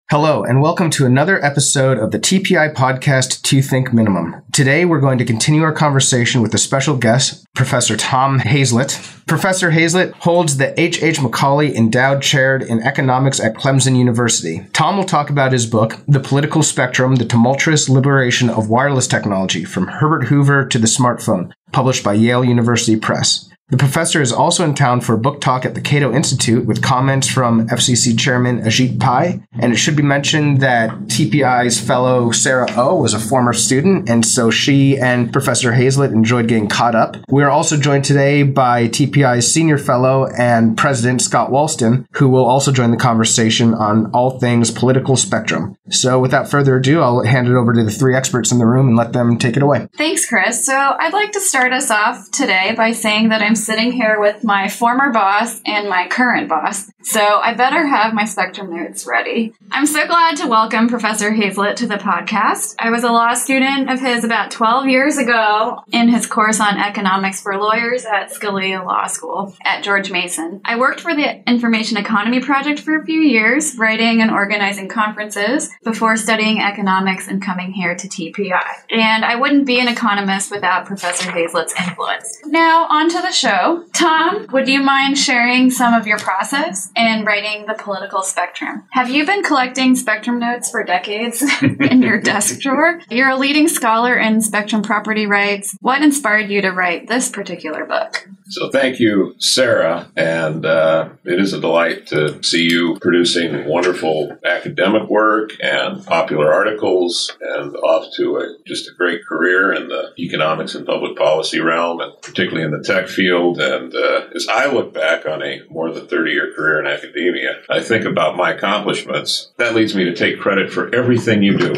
Hello, and welcome to another episode of the TPI podcast, To Think Minimum. Today, we're going to continue our conversation with a special guest, Professor Tom Hazlett. Professor Hazlett holds the H. Macauley Endowed Chair in Economics at Clemson University. Tom will talk about his book, The Political Spectrum, The Tumultuous Liberation of Wireless Technology, from Herbert Hoover to the Smartphone, published by Yale University Press. The professor is also in town for a book talk at the Cato Institute with comments from FCC Chairman Ajit Pai. And it should be mentioned that TPI's fellow Sarah O was a former student, and so she and Professor Hazlett enjoyed getting caught up. We are also joined today by TPI's senior fellow and president, Scott Walston, who will also join the conversation on all things political spectrum. So without further ado, I'll hand it over to the three experts in the room and let them take it away. Thanks, Chris. So I'd like to start us off today by saying that I'm sitting here with my former boss and my current boss, so I better have my spectrum notes ready. I'm so glad to welcome Professor Hazlett to the podcast. I was a law student of his about 12 years ago in his course on economics for lawyers at Scalia Law School at George Mason. I worked for the Information Economy Project for a few years, writing and organizing conferences before studying economics and coming here to TPI. And I wouldn't be an economist without Professor Hazlett's influence. Now, on to the show. Tom, would you mind sharing some of your process in writing The Political Spectrum? Have you been collecting spectrum notes for decades in your desk drawer? You're a leading scholar in spectrum property rights. What inspired you to write this particular book? So thank you, Sarah, and it is a delight to see you producing wonderful academic work and popular articles and off to just a great career in the economics and public policy realm, and particularly in the tech field. And as I look back on a more than 30-year career in academia, I think about my accomplishments. That leads me to take credit for everything you do.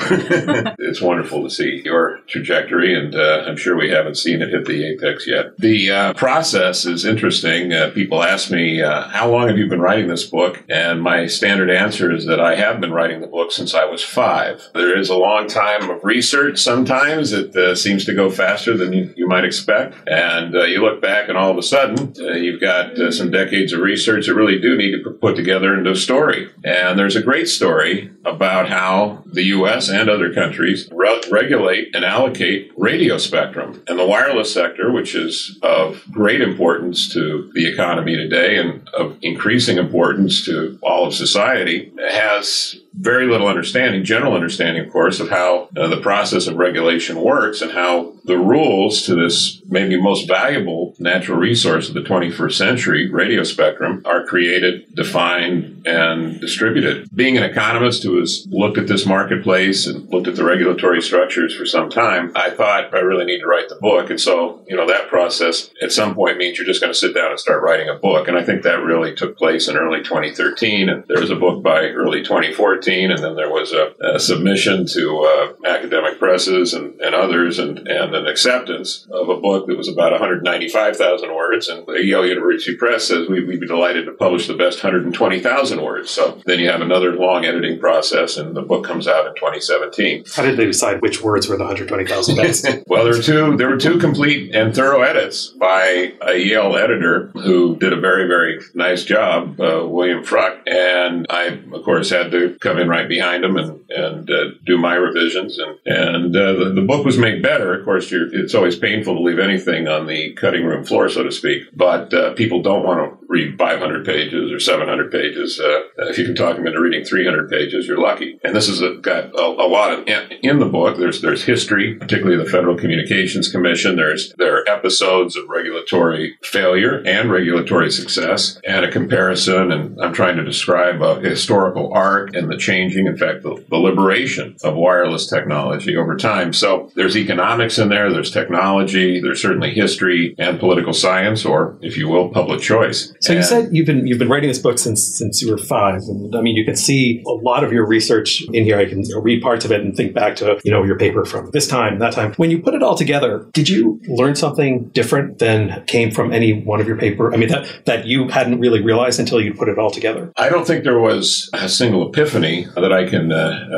It's wonderful to see your trajectory, and I'm sure we haven't seen it hit the apex yet. The process is interesting. People ask me, how long have you been writing this book? And my standard answer is that I have been writing the book since I was 5. There is a long time of research. Sometimes it seems to go faster than you might expect. And you look back and all of a sudden, you've got some decades of research that really do need to put together into a story. And there's a great story about how the U.S. and other countries regulate and allocate radio spectrum. And the wireless sector, which is of great importance to the economy today and of increasing importance to all of society, has very little understanding, general understanding, of course, of how the process of regulation works and how the rules to this maybe most valuable natural resource of the 21st century, radio spectrum, are created, defined, and distributed. Being an economist who has looked at this marketplace and looked at the regulatory structures for some time, I thought I really need to write the book. And so, that process at some point means you're just going to sit down and start writing a book. And I think that really took place in early 2013. And there was a book by early 2014. And then there was a submission to academic presses and others and an acceptance of a book that was about 195,000 words. And the Yale University Press says we'd be delighted to publish the best 120,000 words. So then you have another long editing process, and the book comes out in 2017. How did they decide which words were the 120,000 best? Well, there were two complete and thorough edits by a Yale editor who did a very, very nice job, William Fruck. And I, of course, had to come in right behind him and do my revisions. And the book was made better. Of course, it's always painful to leave anything on the cutting room floor, so to speak. But people don't want to read 500 pages or 700 pages. If you can talk them into reading 300 pages, you're lucky. And this has got a lot in the book. There's history, particularly the Federal Communications Commission. There are episodes of regulatory failure and regulatory success, and a comparison. And I'm trying to describe a historical arc and the changing, in fact, the liberation of wireless technology over time. So there's economics in there, there's technology, there's certainly history and political science, or if you will, public choice. So you said you've been writing this book since you were 5, and I mean you can see a lot of your research in here. I can read parts of it and think back to your paper from this time, that time. When you put it all together, did you learn something different than came from any one of your paper? I mean that you hadn't really realized until you put it all together. I don't think there was a single epiphany that I can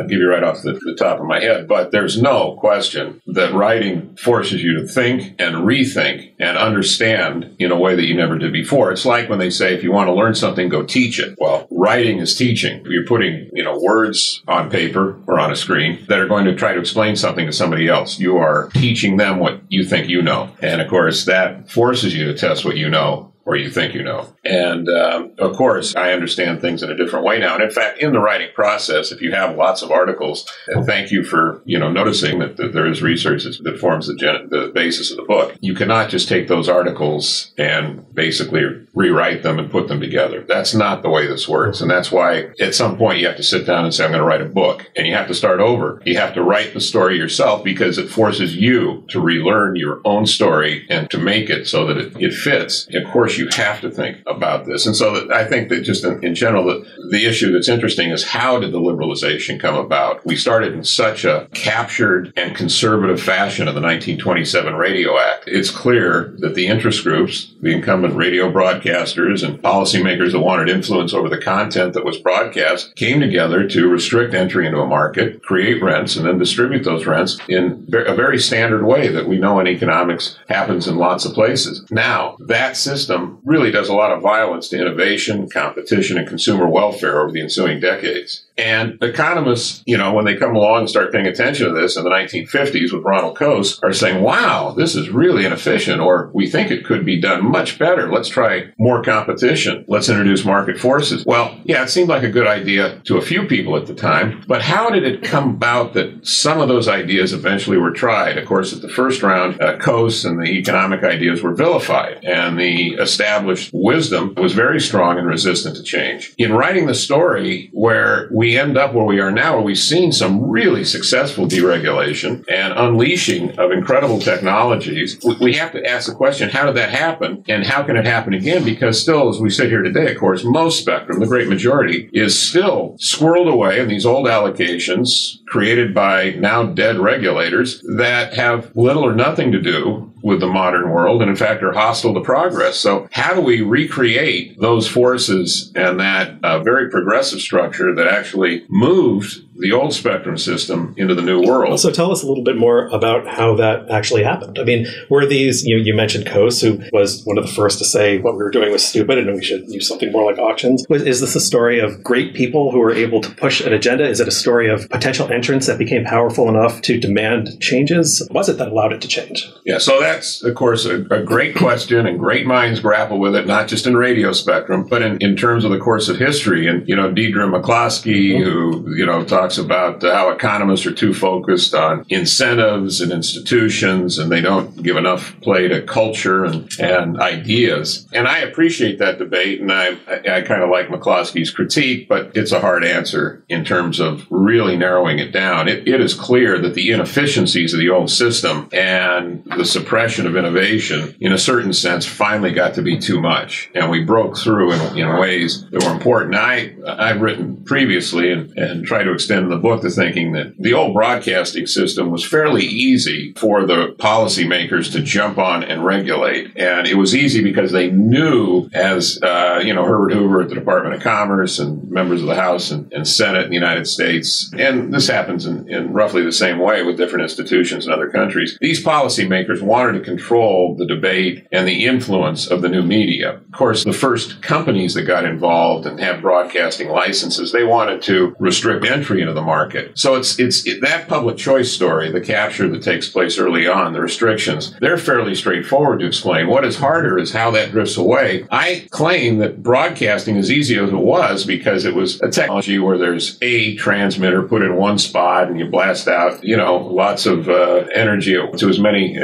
give you right off the top of my head, but there's no question that writing forces you to think and rethink and understand in a way that you never did before. It's like when they say, if you want to learn something, go teach it. Well, writing is teaching. You're putting, words on paper or on a screen that are going to try to explain something to somebody else. You are teaching them what you think you know. And of course, that forces you to test what you know or you think you know. And of course, I understand things in a different way now. And in fact, in the writing process, if you have lots of articles, and thank you for noticing that there is research that forms the basis of the book, you cannot just take those articles and basically rewrite them and put them together. That's not the way this works. And that's why at some point you have to sit down and say, I'm going to write a book. And you have to start over. You have to write the story yourself because it forces you to relearn your own story and to make it so that it fits. And of course, you have to think about this. And so I think that just in general, the issue that's interesting is how did the liberalization come about? We started in such a captured and conservative fashion in the 1927 Radio Act. It's clear that the interest groups, the incumbent radio broadcasters and policymakers that wanted influence over the content that was broadcast, came together to restrict entry into a market, create rents, and then distribute those rents in a very standard way that we know in economics happens in lots of places. Now, that system really does a lot of violence to innovation, competition, and consumer welfare over the ensuing decades. And economists, when they come along and start paying attention to this in the 1950s with Ronald Coase, are saying, wow, this is really inefficient, or we think it could be done much better. Let's try more competition. Let's introduce market forces. Well, yeah, it seemed like a good idea to a few people at the time, but how did it come about that some of those ideas eventually were tried? Of course, at the first round, Coase and the economic ideas were vilified, and the established wisdom was very strong and resistant to change. In writing the story where we end up where we are now, where we've seen some really successful deregulation and unleashing of incredible technologies, we have to ask the question, how did that happen? And how can it happen again? Because still, as we sit here today, of course, most spectrum, the great majority, is still squirreled away in these old allocations created by now dead regulators that have little or nothing to do with the modern world and in fact are hostile to progress. So how do we recreate those forces and that very progressive structure that actually moved the old spectrum system into the new world? So tell us a little bit more about how that actually happened. I mean, were these, you mentioned Coase, who was one of the first to say what we were doing was stupid and we should use something more like auctions. Is this a story of great people who were able to push an agenda? Is it a story of potential entrants that became powerful enough to demand changes? What was it that allowed it to change? Yeah, so that's, of course, a great question, and great minds grapple with it, not just in radio spectrum, but in terms of the course of history. And, Deidre McCloskey, who, talks about how economists are too focused on incentives and institutions, and they don't give enough play to culture and ideas. And I appreciate that debate, and I kind of like McCloskey's critique, but it's a hard answer in terms of really narrowing it down. It is clear that the inefficiencies of the old system and the suppression of innovation, in a certain sense, finally got to be too much. And we broke through in ways that were important. Now, I've written previously and tried to extend the book to thinking that the old broadcasting system was fairly easy for the policymakers to jump on and regulate. And it was easy because they knew, as, Herbert Hoover at the Department of Commerce and members of the House and Senate in the United States, and this happens in roughly the same way with different institutions in other countries, these policymakers wanted to control the debate and the influence of the new media. Of course, the first companies that got involved and had broadcasting licenses, they wanted to restrict entry into the market. So it's that public choice story, the capture that takes place early on, the restrictions, they're fairly straightforward to explain. What is harder is how that drifts away. I claim that broadcasting, as easy as it was, because it was a technology where there's a transmitter put in one spot and you blast out, lots of energy to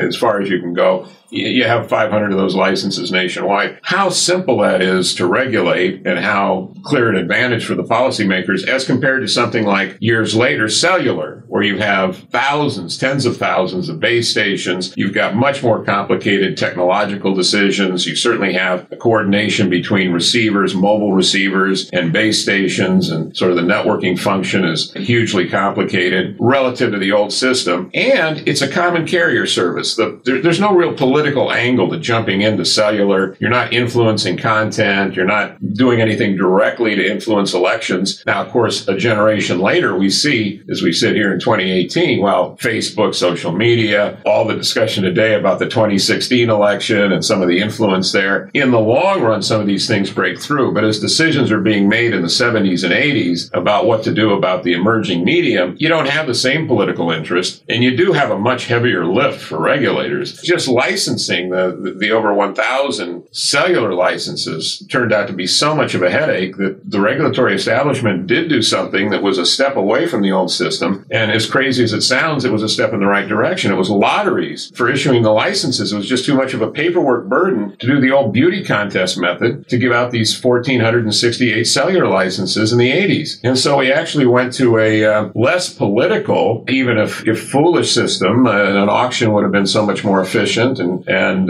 as far as you can go. You have 500 of those licenses nationwide. How simple that is to regulate and how clear an advantage for the policymakers as compared to something like years later, cellular, where you have thousands, tens of thousands of base stations. You've got much more complicated technological decisions. You certainly have a coordination between receivers, mobile receivers, and base stations, and sort of the networking function is hugely complicated relative to the old system. And it's a common carrier service. There's no real political political angle to jumping into cellular. You're not influencing content. You're not doing anything directly to influence elections. Now, of course, a generation later, we see, as we sit here in 2018, well, Facebook, social media, all the discussion today about the 2016 election and some of the influence there. In the long run, some of these things break through. But as decisions are being made in the 70s and 80s about what to do about the emerging medium, you don't have the same political interest, and you do have a much heavier lift for regulators. Just licensing the over 1,000 cellular licenses turned out to be so much of a headache that the regulatory establishment did do something that was a step away from the old system. And as crazy as it sounds, it was a step in the right direction. It was lotteries for issuing the licenses. It was just too much of a paperwork burden to do the old beauty contest method to give out these 1,468 cellular licenses in the 80s. And so we actually went to a less political, even if foolish system. An auction would have been so much more efficient, and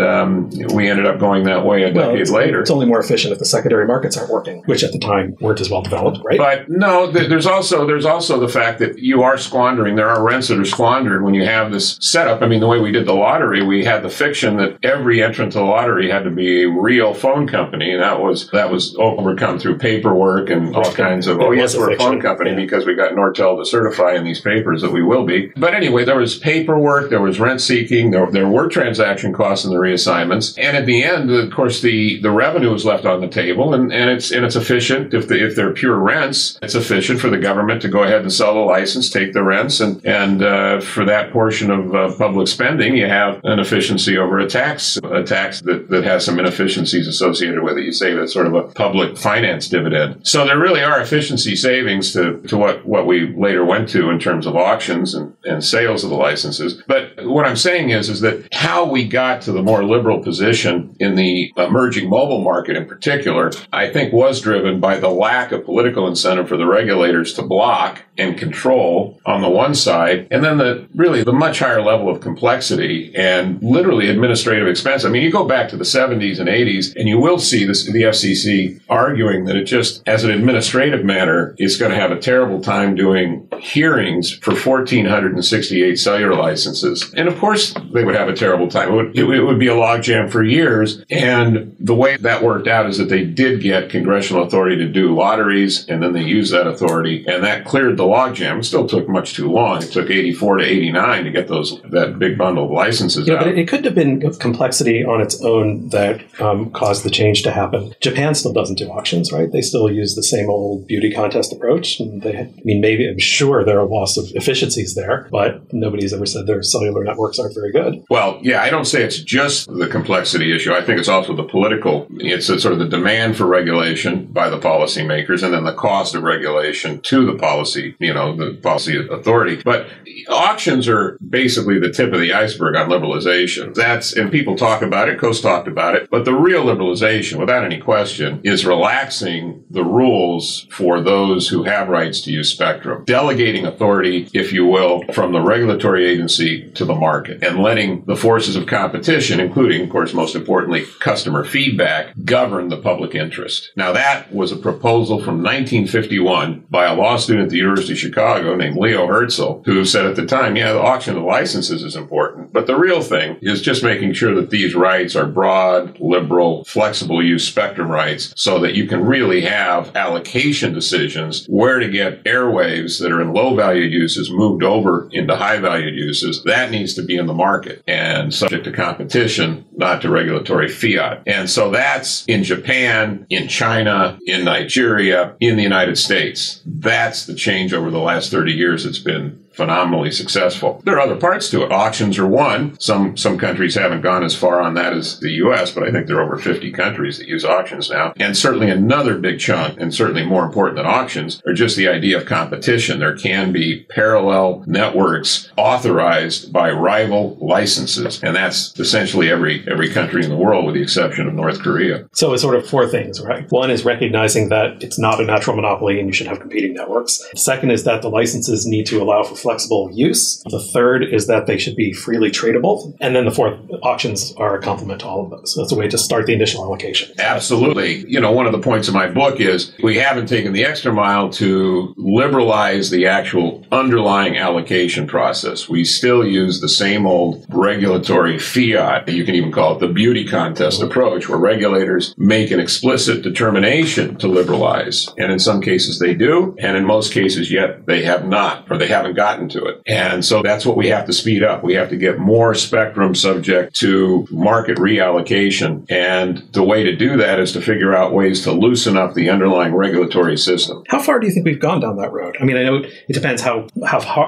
we ended up going that way a decade later. It's only more efficient if the secondary markets aren't working, which at the time weren't as well developed, right? But no, there's also the fact that you are squandering. There are rents that are squandered when you have this setup. I mean, the way we did the lottery, we had the fiction that every entrant to the lottery had to be a real phone company, and that was overcome through paperwork and all kinds of, yes, we're a phone company because we got Nortel to certify in these papers that we will be. But anyway, there was paperwork, there was rent seeking, there were transaction costs in the reassignments, and at the end, of course, the revenue is left on the table, and it's efficient. If they're pure rents, it's efficient for the government to go ahead and sell the license, take the rents, and for that portion of public spending, you have an efficiency over a tax that has some inefficiencies associated with it. You save it sort of a public finance dividend. So there really are efficiency savings to what we later went to in terms of auctions and sales of the licenses. But what I'm saying is that how we got to the more liberal position in the emerging mobile market in particular, I think was driven by the lack of political incentive for the regulators to block and control on the one side, and then the much higher level of complexity and literally administrative expense. I mean, you go back to the 70s and 80s, and you will see the FCC arguing that it just, as an administrative matter, is going to have a terrible time doing hearings for 1,468 cellular licenses. And of course, they would have a terrible time. It would be a logjam for years. And the way that worked out is that they did get congressional authority to do lotteries, and then they used that authority, and that cleared the logjam. It still took much too long. It took 84 to 89 to get that big bundle of licenses out. But it could have been complexity on its own that caused the change to happen. Japan still doesn't do auctions, right? They still use the same old beauty contest approach. And I'm sure there are loss of efficiencies there, but nobody's ever said their cellular networks aren't very good. Well, yeah, I don't say it's just the complexity issue. I think it's also the political. It's sort of the demand for regulation by the policymakers, and then the cost of regulation to the policy authority. But auctions are basically the tip of the iceberg on liberalization. And people talk about it, Coase talked about it, but the real liberalization, without any question, is relaxing the rules for those who have rights to use spectrum, delegating authority, if you will, from the regulatory agency to the market, and letting the forces of competition, including, of course, most importantly, customer feedback, govern the public interest. Now, that was a proposal from 1951 by a law student at the University of Chicago named Leo Herzl, who said at the time, yeah, the auction of licenses is important, but the real thing is just making sure that these rights are broad, liberal, flexible use spectrum rights so that you can really have allocation decisions where to get airwaves that are in low-valued uses moved over into high-valued uses. That needs to be in the market and subject to competition, not to regulatory fiat. And so that's in Japan, in China, in Nigeria, in the United States. That's the change over the last 30 years. It's been phenomenally successful. There are other parts to it. Auctions are one. Some countries haven't gone as far on that as the U.S., but I think there are over 50 countries that use auctions now. And certainly another big chunk, and certainly more important than auctions, are just the idea of competition. There can be parallel networks authorized by rival licenses, and that's essentially every country in the world with the exception of North Korea. So it's sort of four things, right? One is recognizing that it's not a natural monopoly and you should have competing networks. The second is that the licenses need to allow for flexible use. The third is that they should be freely tradable. And then the fourth, auctions are a complement to all of those. So that's a way to start the initial allocation. Absolutely. One of the points of my book is we haven't taken the extra mile to liberalize the actual underlying allocation process. We still use the same old regulatory fiat. You can even call it the beauty contest approach, where regulators make an explicit determination to liberalize. And in some cases they do, and in most cases yet they have not, or they haven't gotten to it. And so that's what we have to speed up. We have to get more spectrum subject to market reallocation. And the way to do that is to figure out ways to loosen up the underlying regulatory system. How far do you think we've gone down that road? I mean, I know it depends how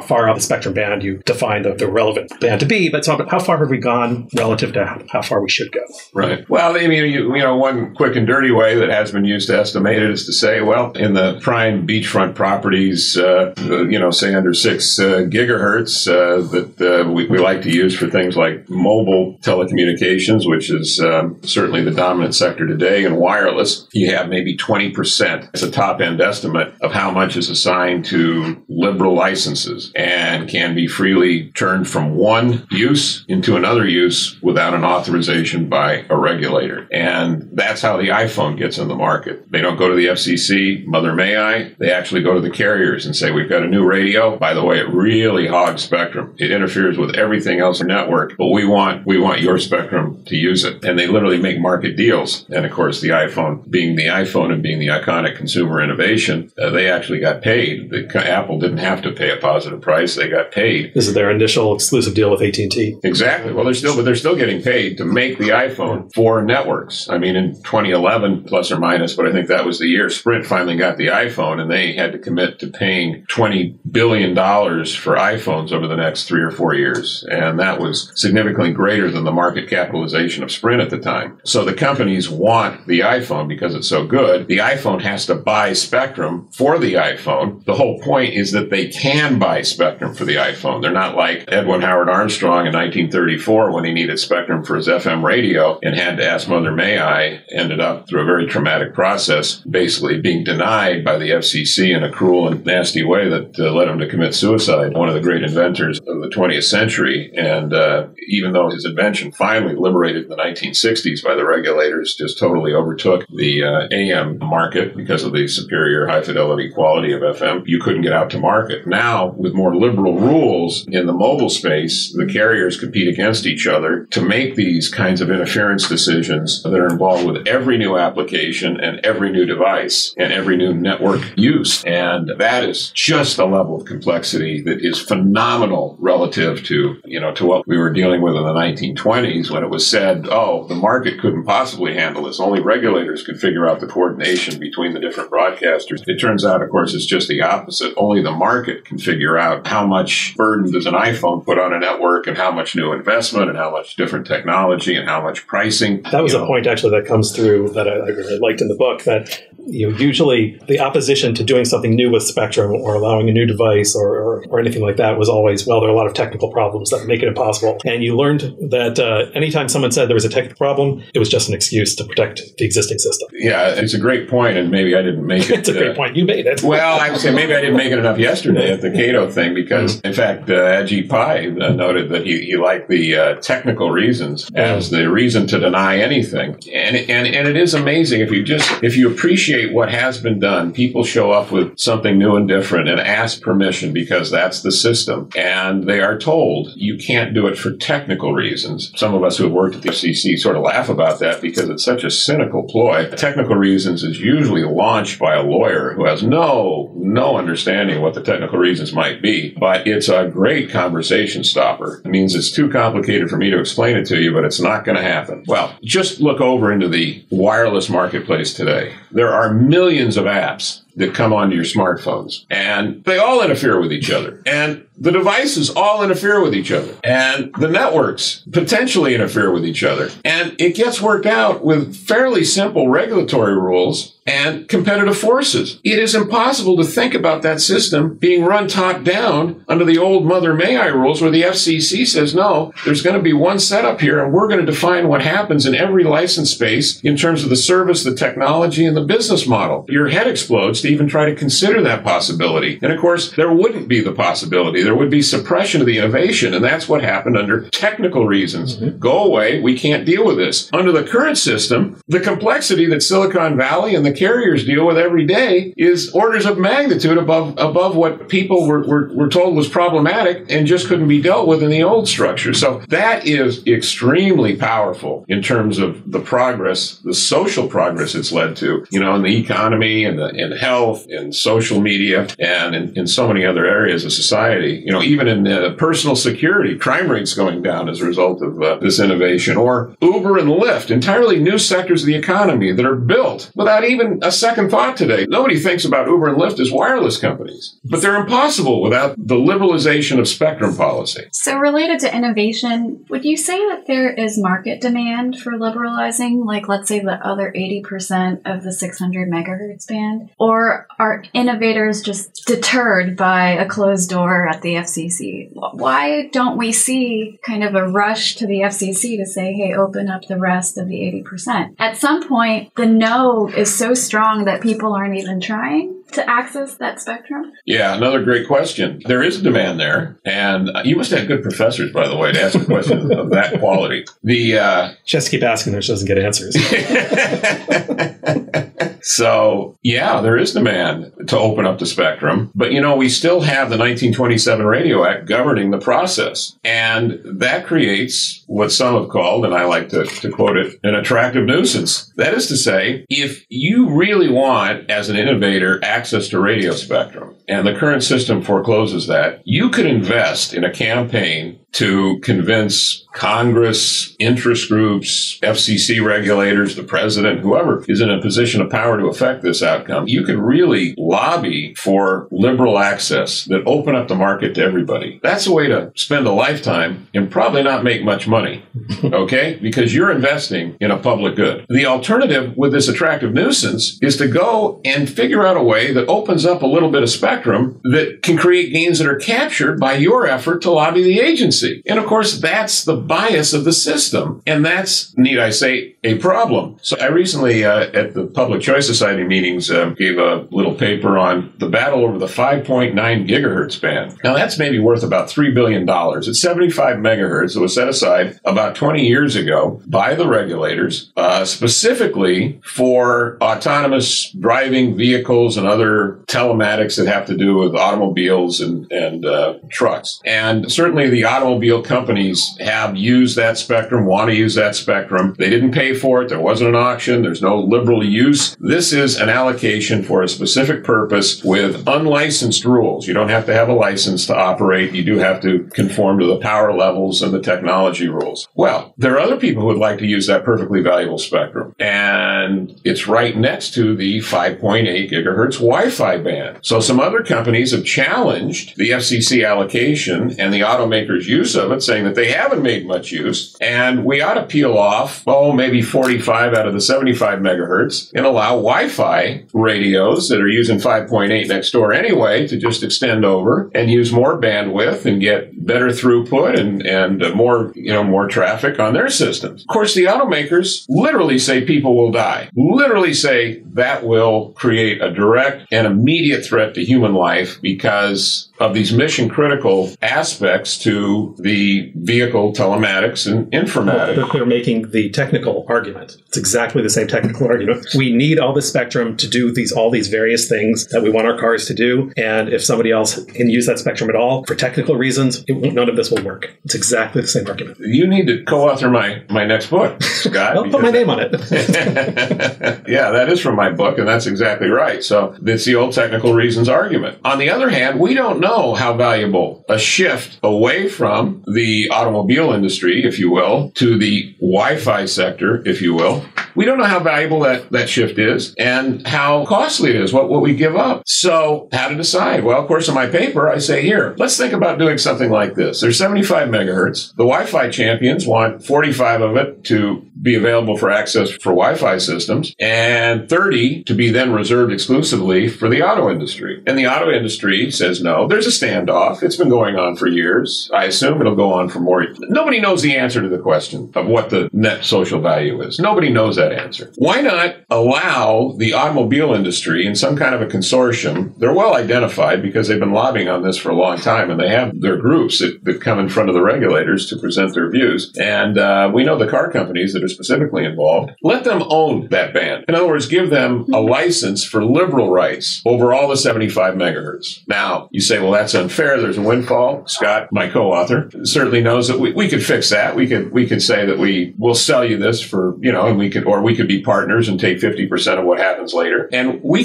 far out the spectrum band you define the relevant band to be, but how far have we gone relative to how far we should go? Right. Well, I mean, one quick and dirty way that has been used to estimate it is to say, well, in the prime beachfront properties, say under 6 gigahertz that we like to use for things like mobile telecommunications, which is certainly the dominant sector today, and wireless, you have maybe 20% as a top-end estimate of how much is assigned to liberal licenses and can be freely turned from one use into another use without an authorization by a regulator. And that's how the iPhone gets in the market. They don't go to the FCC, mother may I. They actually go to the carriers and say, we've got a new radio. By the way, it really hogs spectrum. It interferes with everything else in the network, but we want your spectrum to use it. And they literally make market deals. And of course, the iPhone being the iPhone and being the iconic consumer innovation, they actually got paid. Apple didn't have to pay a positive price. They got paid. This is their initial exclusive deal with AT&T. Exactly. Well, they're still getting paid to make the iPhone for networks. I mean, in 2011, plus or minus, but I think that was the year Sprint finally got the iPhone, and they had to commit to paying $20 billion for iPhones over the next 3 or 4 years. And that was significantly greater than the market capitalization of Sprint at the time. So the companies want the iPhone because it's so good. The iPhone has to buy spectrum for the iPhone. The whole point is that they can buy spectrum for the iPhone. They're not like Edwin Howard Armstrong in 1934 when he needed spectrum for his FM radio and had to ask Mother May I, ended up through a very traumatic process, basically being denied by the FCC in a cruel and nasty way that led him to commit suicide. One of the great inventors of the 20th century. And even though his invention finally liberated in the 1960s by the regulators, just totally overtook the AM market because of the superior high-fidelity quality of FM, you couldn't get out to market. Now, with more liberal rules in the mobile space, the carriers compete against each other to make these kinds of interference decisions that are involved with every new application and every new device and every new network use. And that is just a level of complexity that is phenomenal relative to what we were dealing with in the 1920s when it was said, oh, the market couldn't possibly handle this. Only regulators could figure out the coordination between the different broadcasters. It turns out, of course, it's just the opposite. Only the market can figure out how much burden does an iPhone put on a network and how much new investment and how much different technology and how much pricing. That was a point, actually, that comes through that I really liked in the book, that usually the opposition to doing something new with spectrum or allowing a new device or anything like that was always, well, there are a lot of technical problems that make it impossible. And you learned that anytime someone said there was a technical problem, it was just an excuse to protect the existing system. Yeah, it's a great point, and maybe I didn't make it. It's a great point. You made it. Well, I would say maybe I didn't make it enough yesterday at the Cato thing because, in fact, Ajit Pai noted that he liked the technical reasons as the reason to deny anything. And it is amazing if you appreciate what has been done, people show up with something new and different and ask permission because that's the system. And they are told you can't do it for technical reasons. Some of us who have worked at the FCC sort of laugh about that because it's such a cynical ploy. Technical reasons is usually launched by a lawyer who has no understanding of what the technical reasons might be. But it's a great conversation stopper. It means it's too complicated for me to explain it to you, but it's not going to happen. Well, just look over into the wireless marketplace today. There are millions of apps that come onto your smartphones, and they all interfere with each other. And the devices all interfere with each other. And the networks potentially interfere with each other. And it gets worked out with fairly simple regulatory rules and competitive forces. It is impossible to think about that system being run top down under the old Mother May I rules where the FCC says, no, there's going to be one setup here and we're going to define what happens in every license space in terms of the service, the technology, and the business model. Your head explodes. The to even try to consider that possibility. And of course, there wouldn't be the possibility. There would be suppression of the innovation, and that's what happened under technical reasons. Go away, we can't deal with this. Under the current system, the complexity that Silicon Valley and the carriers deal with every day is orders of magnitude above what people were told was problematic and just couldn't be dealt with in the old structure. So that is extremely powerful in terms of the progress, the social progress it's led to, in the economy and in health, in social media, and in so many other areas of society. Even in personal security, crime rates going down as a result of this innovation. Or Uber and Lyft, entirely new sectors of the economy that are built without even a second thought today. Nobody thinks about Uber and Lyft as wireless companies, but they're impossible without the liberalization of spectrum policy. So related to innovation, would you say that there is market demand for liberalizing, like let's say the other 80% of the 600 megahertz band? Or are innovators just deterred by a closed door at the FCC? Why don't we see kind of a rush to the FCC to say, hey, open up the rest of the 80%? At some point, the no is so strong that people aren't even trying to access that spectrum? Yeah, another great question. There is a demand there, and you must have good professors, by the way, to ask a question of that quality. She has to keep asking her, she doesn't get answers. So, yeah, there is demand to open up the spectrum. But, we still have the 1927 Radio Act governing the process. And that creates what some have called, and I like to quote it, an attractive nuisance. That is to say, if you really want, as an innovator, access to radio spectrum, and the current system forecloses that, you could invest in a campaign to convince Congress, interest groups, FCC regulators, the president, whoever is in a position of power to affect this outcome. You could really lobby for liberal access that open up the market to everybody. That's a way to spend a lifetime and probably not make much money, okay? Because you're investing in a public good. The alternative with this attractive nuisance is to go and figure out a way that opens up a little bit of spectrum that can create gains that are captured by your effort to lobby the agency. And of course, that's the bias of the system. And that's, need I say, a problem. So I recently, at the Public Choice Society meetings, gave a little paper on the battle over the 5.9 gigahertz band. Now, that's maybe worth about $3 billion. It's 75 megahertz. It was set aside about 20 years ago by the regulators, specifically for autonomous driving vehicles and other telematics that have to do with automobiles and trucks. And certainly the automobile companies have used that spectrum, want to use that spectrum. They didn't pay for it. There wasn't an auction. There's no liberal use. This is an allocation for a specific purpose with unlicensed rules. You don't have to have a license to operate. You do have to conform to the power levels and the technology rules. Well, there are other people who would like to use that perfectly valuable spectrum. And it's right next to the 5.8 gigahertz Wi-Fi band. So some other companies have challenged the FCC allocation and the automakers' use of it, saying that they haven't made much use. And we ought to peel off, maybe 45 out of the 75 megahertz and allow Wi-Fi radios that are using 5.8 next door anyway to just extend over and use more bandwidth and get better throughput and more traffic on their systems. Of course, the automakers literally say people will die, literally say that will create a direct and immediate threat to human life because of these mission-critical aspects to the vehicle telematics and informatics. They're making the technical argument. It's exactly the same technical argument. We need all this spectrum to do all these various things that we want our cars to do, and if somebody else can use that spectrum at all for technical reasons, none of this will work. It's exactly the same argument. You need to co-author my next book, Scott. I'll put my name on it. Yeah, that is from my book, and that's exactly right. So it's the old technical reasons argument. On the other hand, we don't know how valuable a shift away from the automobile industry, if you will, to the Wi-Fi sector, if you will. We don't know how valuable that shift is and how costly it is, what we give up. So how to decide? Well, of course, in my paper, I say, here, let's think about doing something like this. There's 75 megahertz. The Wi-Fi champions want 45 of it to be available for access for Wi-Fi systems and 30 to be then reserved exclusively for the auto industry. And the auto industry says, no, there's a standoff. It's been going on for years. I assume it'll go on for more. Nobody knows the answer to the question of what the net social value is. Nobody knows that answer. Why not allow the automobile industry in some kind of a consortium? They're well identified because they've been lobbying on this for a long time, and they have their groups that come in front of the regulators to present their views. And we know the car companies that are specifically involved. Let them own that band. In other words, give them a license for liberal rights over all the 75 megahertz. Now, you say, well, that's unfair. There's a windfall. Scott, my co-author, certainly knows that we could fix that. We could say that we will sell you this for, and we could be partners and take 50% of what happens later. And we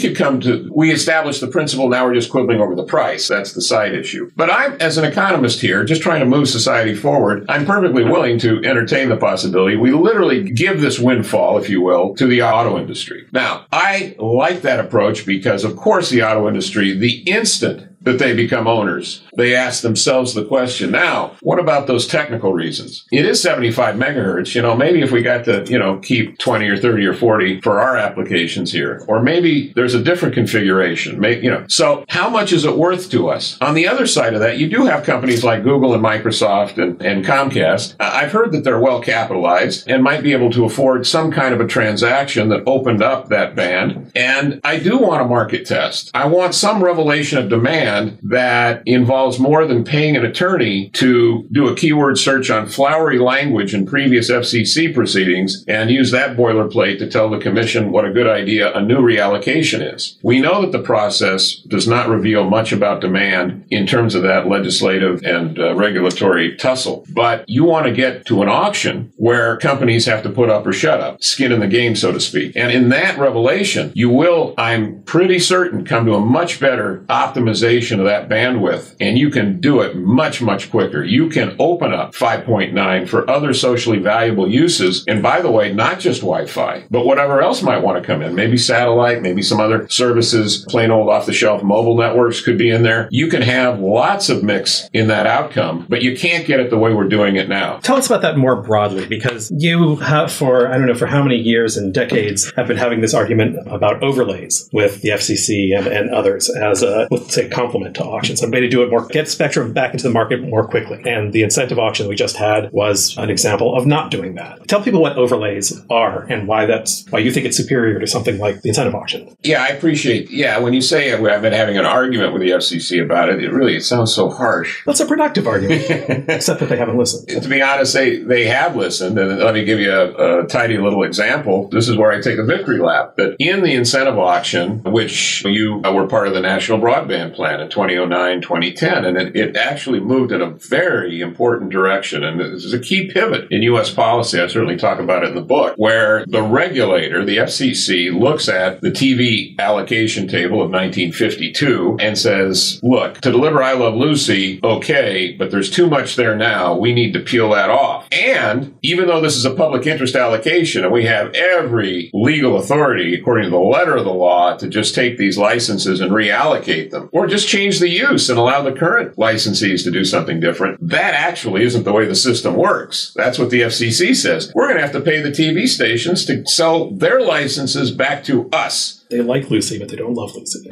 establish the principle. Now we're just quibbling over the price. That's the side issue. But I'm, as an economist here, just trying to move society forward, I'm perfectly willing to entertain the possibility we literally give this windfall, if you will, to the auto industry. Now, I like that approach because, of course, the auto industry, the instant that they become owners, they ask themselves the question, now, what about those technical reasons? It is 75 megahertz. Maybe if we got to, keep 20 or 30 or 40 for our applications here, or maybe there's a different configuration. So how much is it worth to us? On the other side of that, you do have companies like Google and Microsoft and Comcast. I've heard that they're well capitalized and might be able to afford some kind of a transaction that opened up that band. And I do want a market test. I want some revelation of demand that involves more than paying an attorney to do a keyword search on flowery language in previous FCC proceedings and use that boilerplate to tell the commission what a good idea a new reallocation is. We know that the process does not reveal much about demand in terms of that legislative and regulatory tussle. But you want to get to an auction where companies have to put up or shut up, skin in the game, so to speak. And in that revelation, you will, I'm pretty certain, come to a much better optimization of that bandwidth, and you can do it much, much quicker. You can open up 5.9 for other socially valuable uses. And by the way, not just Wi-Fi, but whatever else might want to come in. Maybe satellite, maybe some other services, plain old off-the-shelf mobile networks could be in there. You can have lots of mix in that outcome, but you can't get it the way we're doing it now. Tell us about that more broadly, because you have for how many years and decades have been having this argument about overlays with the FCC and others as a, let's say, complement to auctions, a way to do it more, get spectrum back into the market more quickly. And the incentive auction we just had was an example of not doing that. Tell people what overlays are and why you think it's superior to something like the incentive auction. Yeah, I appreciate. Yeah, when you say I've been having an argument with the FCC about it, it sounds so harsh. That's a productive argument, except that they haven't listened. To be honest, they have listened. And let me give you a tidy little example. This is where I take a victory lap. That in the incentive auction, which you were part of the National Broadband Plan in 2009, 2010, and it actually moved in a very important direction. And this is a key pivot in U.S. policy. I certainly talk about it in the book, where the regulator, the FCC, looks at the TV allocation table of 1952 and says, look, to deliver I Love Lucy, okay, but there's too much there now. We need to peel that off. And even though this is a public interest allocation, and we have every legal authority, according to the letter of the law, to just take these licenses and reallocate them, or just change the use and allow the current licensees to do something different. That actually isn't the way the system works. That's what the FCC says. We're going to have to pay the TV stations to sell their licenses back to us. They like Lucy, but they don't love Lucy.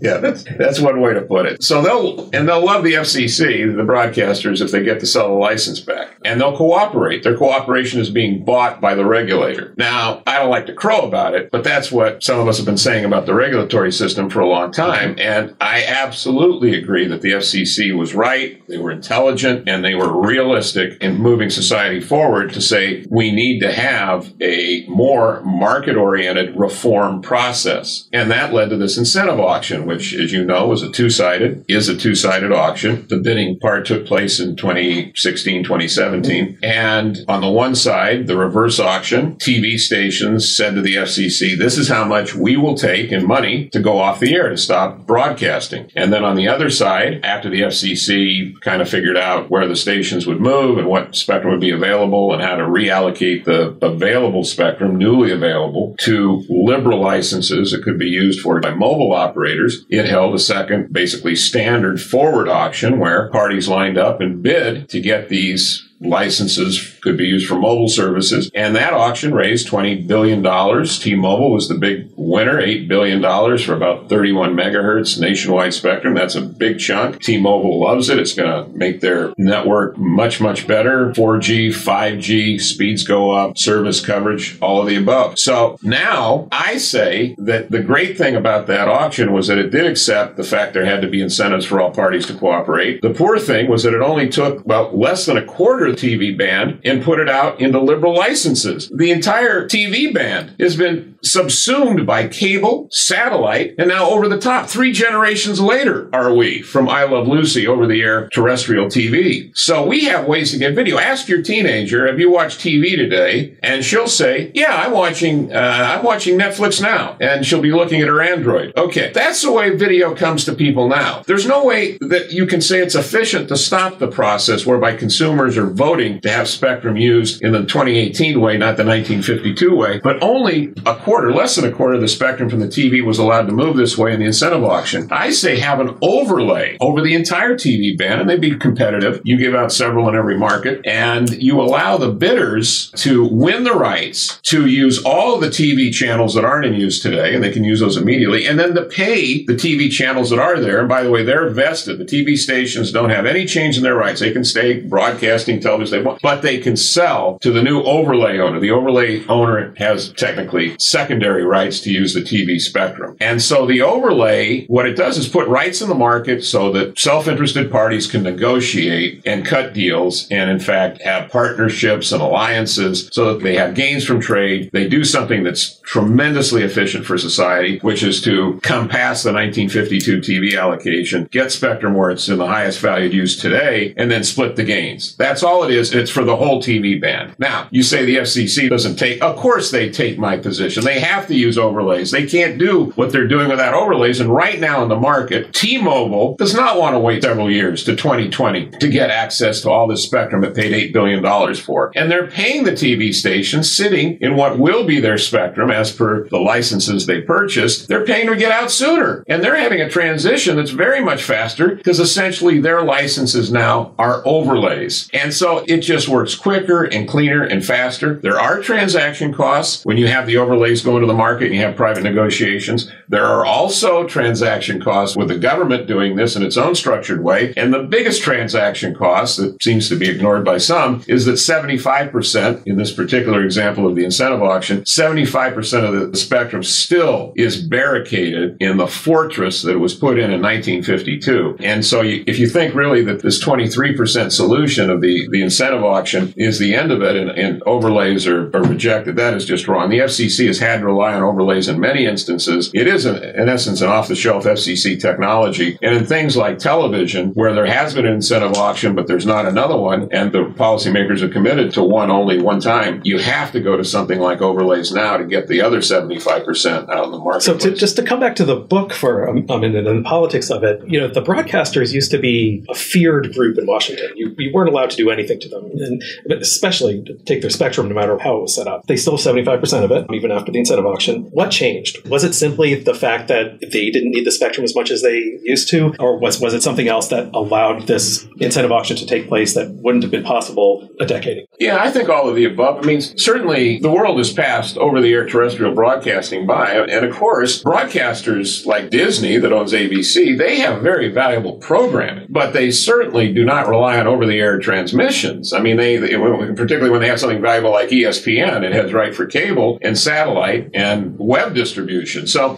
Yeah, that's one way to put it. So they'll love the FCC, the broadcasters, if they get to sell the license back. And they'll cooperate. Their cooperation is being bought by the regulator. Now, I don't like to crow about it, but that's what some of us have been saying about the regulatory system for a long time. And I absolutely agree that the FCC was right. They were intelligent and they were realistic in moving society forward to say we need to have a more market-oriented reform process. And that led to this incentive auction, which, as you know, is a two-sided auction. The bidding part took place in 2016, 2017. And on the one side, the reverse auction, TV stations said to the FCC, this is how much we will take in money to go off the air to stop broadcasting. And then on the other side, after the FCC kind of figured out where the stations would move and what spectrum would be available and how to reallocate the available spectrum, newly available, to liberal licenses that could be used for by mobile operators, it held a second, basically standard forward auction where parties lined up and bid to get these licenses could be used for mobile services. And that auction raised $20 billion. T-Mobile was the big winner, $8 billion for about 31 megahertz nationwide spectrum. That's a big chunk. T-Mobile loves it. It's going to make their network much, much better. 4G, 5G, speeds go up, service coverage, all of the above. So now I say that the great thing about that auction was that it did accept the fact there had to be incentives for all parties to cooperate. The poor thing was that it only took about less than a quarter of the TV band and put it out into liberal licenses. The entire TV band has been subsumed by cable, satellite, and now over the top. 3 generations later are we from I Love Lucy over the air terrestrial TV. So we have ways to get video. Ask your teenager, have you watched TV today? And she'll say, yeah, I'm watching Netflix now. And she'll be looking at her Android. Okay, that's the way video comes to people now. There's no way that you can say it's efficient to stop the process whereby consumers are voting to have spectrum used in the 2018 way, not the 1952 way, but only less than a quarter of the spectrum from the TV was allowed to move this way in the incentive auction. I say have an overlay over the entire TV band, and they'd be competitive. You give out several in every market, and you allow the bidders to win the rights to use all of the TV channels that aren't in use today, and they can use those immediately, and then to pay the TV channels that are there. And by the way, they're vested. The TV stations don't have any change in their rights. They can stay broadcasting television they want, but they can sell to the new overlay owner. The overlay owner has technically secondary rights to use the TV spectrum. And so the overlay, what it does is put rights in the market so that self-interested parties can negotiate and cut deals and, in fact, have partnerships and alliances so that they have gains from trade. They do something that's tremendously efficient for society, which is to come past the 1952 TV allocation, get spectrum where it's in the highest valued use today, and then split the gains. That's all it is. It's for the whole TV band. Now, you say the FCC doesn't take, of course they take my position. They have to use overlays. They can't do what they're doing without overlays. And right now in the market, T-Mobile does not want to wait several years to 2020 to get access to all this spectrum it paid $8 billion for. And they're paying the TV stations sitting in what will be their spectrum as per the licenses they purchased. They're paying to get out sooner. And they're having a transition that's very much faster because essentially their licenses now are overlays. And so it just works quicker and cleaner and faster. There are transaction costs when you have the overlays go into the market and you have private negotiations. There are also transaction costs with the government doing this in its own structured way. And the biggest transaction cost that seems to be ignored by some is that 75%, in this particular example of the incentive auction, 75% of the spectrum still is barricaded in the fortress that was put in 1952. And so if you think really that this 23% solution of the incentive auction is the end of it and overlays are rejected, that is just wrong. The FCC has had to rely on overlays in many instances. It is, in essence, an off-the-shelf FCC technology. And in things like television, where there has been an incentive auction, but there's not another one, and the policymakers are committed to only one time, you have to go to something like overlays now to get the other 75% out in the market. So just to come back to the book for a minute and the politics of it, the broadcasters used to be a feared group in Washington. You weren't allowed to do anything to them, and especially to take their spectrum no matter how it was set up. They still have 75% of it, even after the incentive auction. What changed? Was it simply the fact that they didn't need the spectrum as much as they used to? Or was it something else that allowed this incentive auction to take place that wouldn't have been possible a decade ago? Yeah, I think all of the above. I mean, certainly the world has passed over-the-air terrestrial broadcasting by. And of course, broadcasters like Disney that owns ABC, they have very valuable programming, but they certainly do not rely on over-the-air transmissions. I mean, they particularly when they have something valuable like ESPN, it heads right for cable and satellite and web distribution. So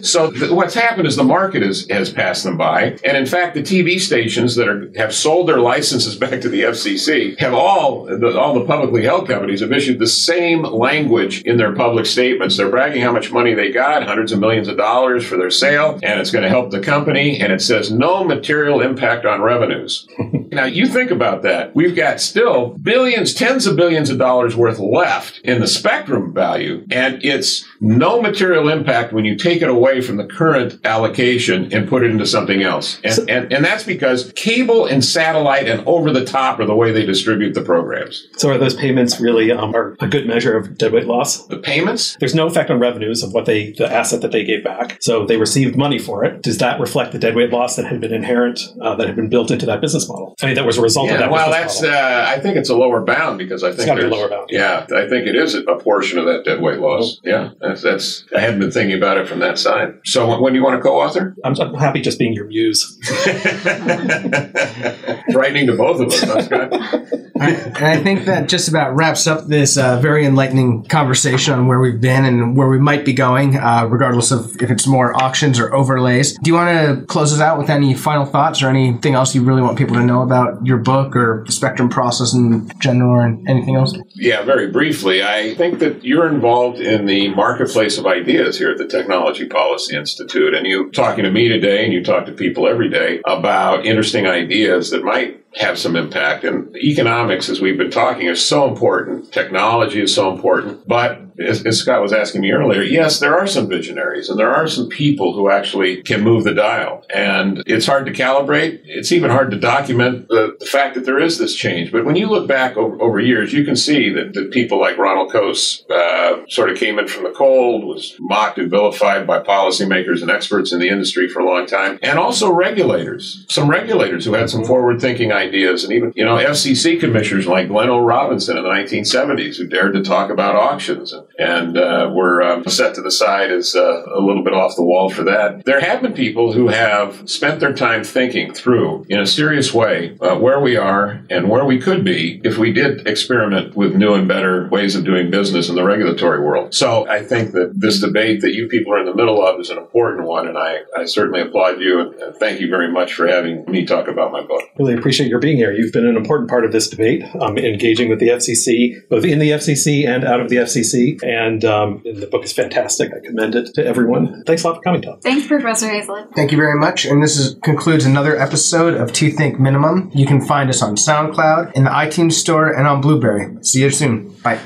what's happened is the market has passed them by. And in fact, the TV stations that have sold their licenses back to the FCC have all the publicly held companies have issued the same language in their public statements. They're bragging how much money they got, hundreds of millions of dollars for their sale, and it's going to help the company. And it says no material impact on revenues. Now, you think about that. We've got still billions, tens of billions of dollars worth left in the spectrum value, and it's no material impact when you take it away from the current allocation and put it into something else. And that's because cable and satellite and over the top are the way they distribute the programs. So are those payments really are a good measure of deadweight loss? The payments? There's no effect on revenues of the asset that they gave back. So they received money for it. Does that reflect the deadweight loss that had been inherent, that had been built into that business model? I mean, that was a result of that business model. I think it's a lower bound because I think it's got to be a lower bound. Yeah, I think it is a portion of that deadweight loss. Yeah, that's I hadn't been thinking about it from that side. So when do you want to co-author? I'm happy just being your muse. Frightening to both of us. That's good. And I think that just about wraps up this very enlightening conversation on where we've been and where we might be going, regardless of if it's more auctions or overlays. Do you want to close us out with any final thoughts or anything else you really want people to know about your book or the spectrum process in general or anything else? Yeah, very briefly. I think that you're involved in the marketplace of ideas here at the Technology Policy Institute. And you talking to me today and you talk to people every day about interesting ideas that might have some impact. And economics, as we've been talking, is so important. Technology is so important. But as Scott was asking me earlier, yes, there are some visionaries and there are some people who actually can move the dial. And it's hard to calibrate. It's even hard to document the fact that there is this change. But when you look back over years, you can see that people like Ronald Coase sort of came in from the cold, was mocked and vilified by policymakers and experts in the industry for a long time. And also regulators, some regulators who had some forward-thinking ideas. And even, FCC commissioners like Glenn O. Robinson in the 1970s who dared to talk about auctions and were set to the side as a little bit off the wall for that. There have been people who have spent their time thinking through, in a serious way, where we are and where we could be if we did experiment with new and better ways of doing business in the regulatory world. So I think that this debate that you people are in the middle of is an important one, and I certainly applaud you and thank you very much for having me talk about my book. Really appreciate your being here. You've been an important part of this debate, engaging with the FCC, both in the FCC and out of the FCC. And the book is fantastic. I commend it to everyone. Thanks a lot for coming, Tom. Thanks, Professor Hazlett. Thank you very much. And this concludes another episode of To Think Minimum. You can find us on SoundCloud, in the iTunes Store, and on Blueberry. See you soon. Bye.